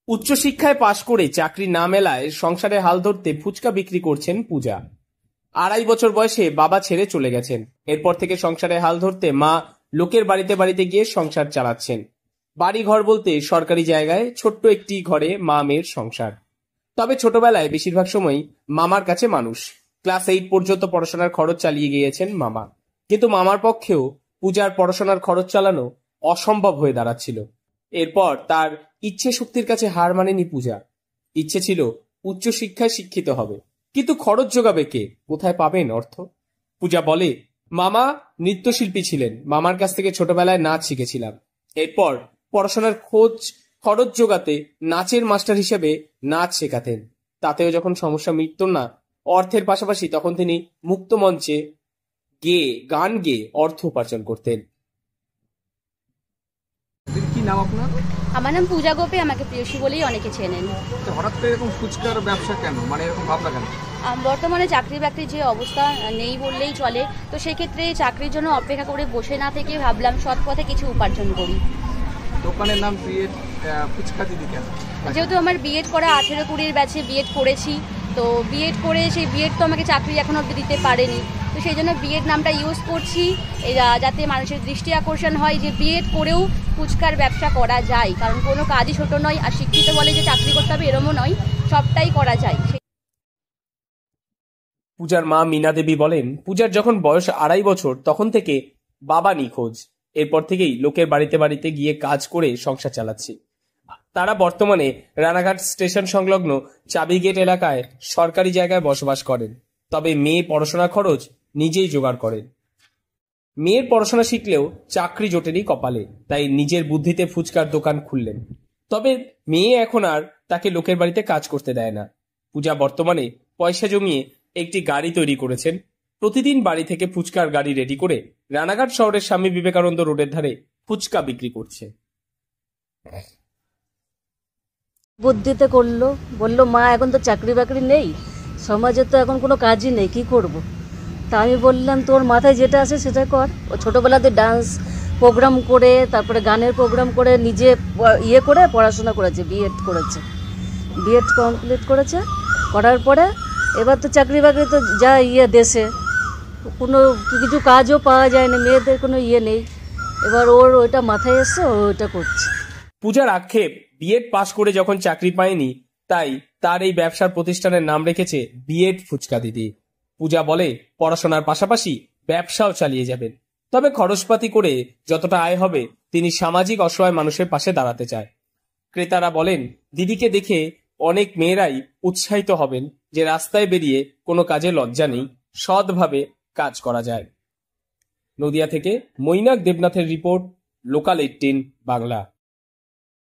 উচ্চশিক্ষায় পাশ করে চাকরি না মেলায় সংসারে হাল ধরতে ফুচকা বিক্রি করছেন পূজা। ২.৫ বছর বয়সে বাবা ছেড়ে চলে গেছেন। এরপর থেকে সংসারে হাল ধরতে মা লোকের বাড়িতে বাড়িতে গিয়ে সংসার চালাচ্ছেন। বাড়ি ঘর বলতে সরকারি জায়গায় ছোট্ট একটি ঘরে মা মেয়ের সংসার। তবে ছোটবেলায় বেশিরভাগ সময় মামার কাছে মানুষ। ক্লাস 8 পর্যন্ত পড়াশোনার খরচ চালিয়ে গিয়েছেন মামা, কিন্তু মামার পক্ষেও পূজার পড়াশোনার খরচ চালানো অসম্ভব হয়ে দাঁড়াচ্ছিল। এরপর তার ইচ্ছে শক্তির কাছে হার মানেনি পূজা। ইচ্ছে ছিল উচ্চশিক্ষায় শিক্ষিত হবে, কিন্তু খরচ জোগাবে কে, কোথায় পাবেন অর্থ? পূজা বলে, মামা নৃত্যশিল্পী ছিলেন, মামার কাছ থেকে ছোটবেলায় নাচ শিখেছিলাম। এরপর পড়াশোনার খরচ জোগাতে নাচের মাস্টার হিসেবে নাচ শেখাতেন। তাতেও যখন সমস্যা মিটত না অর্থের পাশাপাশি, তখন তিনি মুক্ত মঞ্চে গান গেয়ে অর্থ উপার্জন করতেন। কি নাম আপনার? আমার নাম পূজা গোপী, আমাকে প্রিয়সী বলেই অনেকে চেনেন। হঠাৎ করে এরকম ফুচকার ব্যবসা কেন, মানে এরকম ভাবনা কেন? বর্তমানে চাকরি বাকরির যে অবস্থা নেই বললেই চলে, তো সেক্ষেত্রে চাকরির জন্য অপেক্ষা করে বসে না থেকে ভাবলাম সৎ পথে কিছু উপার্জন করি। দোকানের নাম বিএড ফুচকা দিদি কেন? যেহেতু আমার বিএড করা 18-20 ব্যাচে বিএড করেছি, তো বিএড করে সেই বিএড তো আমাকে চাকরি এখনো অবধি দিতে পারেনি, তো সেই জন্য বিএড নামটা ইউজ করছি যাতে মানুষের দৃষ্টি আকর্ষণ হয় যে বিএড করেও ফুচকার ব্যবসা করা যায়। কারণ কোনো কাজই ছোট নয়, আর শিক্ষিত বলে যে চাকরি করতে হবে এরমও নয়, সবটাই করা যায়। পূজার মা মীনা দেবী বলেন, পূজার যখন বয়স 2.5 বছর তখন থেকে বাবা নিখোঁজ। এরপর থেকেই লোকের বাড়িতে বাড়িতে গিয়ে কাজ করে সংসার চালাচ্ছি। তারা বর্তমানে রানাঘাট স্টেশন সংলগ্ন চাবিগেট এলাকায় সরকারি জায়গায় বসবাস করেন। তবে মেয়ে পড়াশোনার খরচ নিজেই জোগাড় করেন। মেয়ের পড়াশোনা শিখলেও চাকরি জোটেনি কপালে, তাই নিজের বুদ্ধিতে ফুচকার দোকান খুললেন। তবে মেয়ে এখন আর তাকে লোকের বাড়িতে কাজ করতে দেয় না। পূজা বর্তমানে পয়সা জমিয়ে একটি গাড়ি তৈরি করেছেন। প্রতিদিন বাড়ি থেকে ফুচকার গাড়ি রেডি করে রানাঘাট শহরের স্বামী বিবেকানন্দ রোডের ধারে ফুচকা বিক্রি করছে। বুদ্ধিতে করলো, বললো মা এখন তো চাকরি বাকরি নেই, সমাজে তো এখন কোনো কাজই নেই, কি করব। তা আমি বললাম তোর মাথায় যেটা আছে সেটা কর। ও ছোটোবেলাতে ডান্স প্রোগ্রাম করে, তারপরে গানের প্রোগ্রাম করে, নিজে করে পড়াশোনা করেছে, বিএড করেছে, বিএড কমপ্লিট করেছে। করার পরে এবার তো চাকরি বাকরি তো যা দেশে কোনো কিছু কাজও পাওয়া যায় না, মেয়েদের কোনো নেই। এবার ওর ওইটা মাথায় এসছে, ও ওইটা করছে। পূজার আক্ষেপ, বিএড পাশ করে যখন চাকরি পায়নি, তাই তার এই ব্যবসার প্রতিষ্ঠানের নাম রেখেছে বিএড ফুচকা দিদি। পূজা বলে, পড়াশোনার পাশাপাশি ব্যবসাও চালিয়ে যাবেন, তবে খরচপাতি করে যতটা আয় হবে তিনি সামাজিক অসহায় মানুষের পাশে দাঁড়াতে চায়। ক্রেতারা বলেন, দিদিকে দেখে অনেক মেয়েরাই উৎসাহিত হবেন যে রাস্তায় বেরিয়ে কোনো কাজে লজ্জা নেই, সৎভাবে কাজ করা যায়। নদিয়া থেকে মৈনাক দেবনাথের রিপোর্ট, লোকাল 18 বাংলা।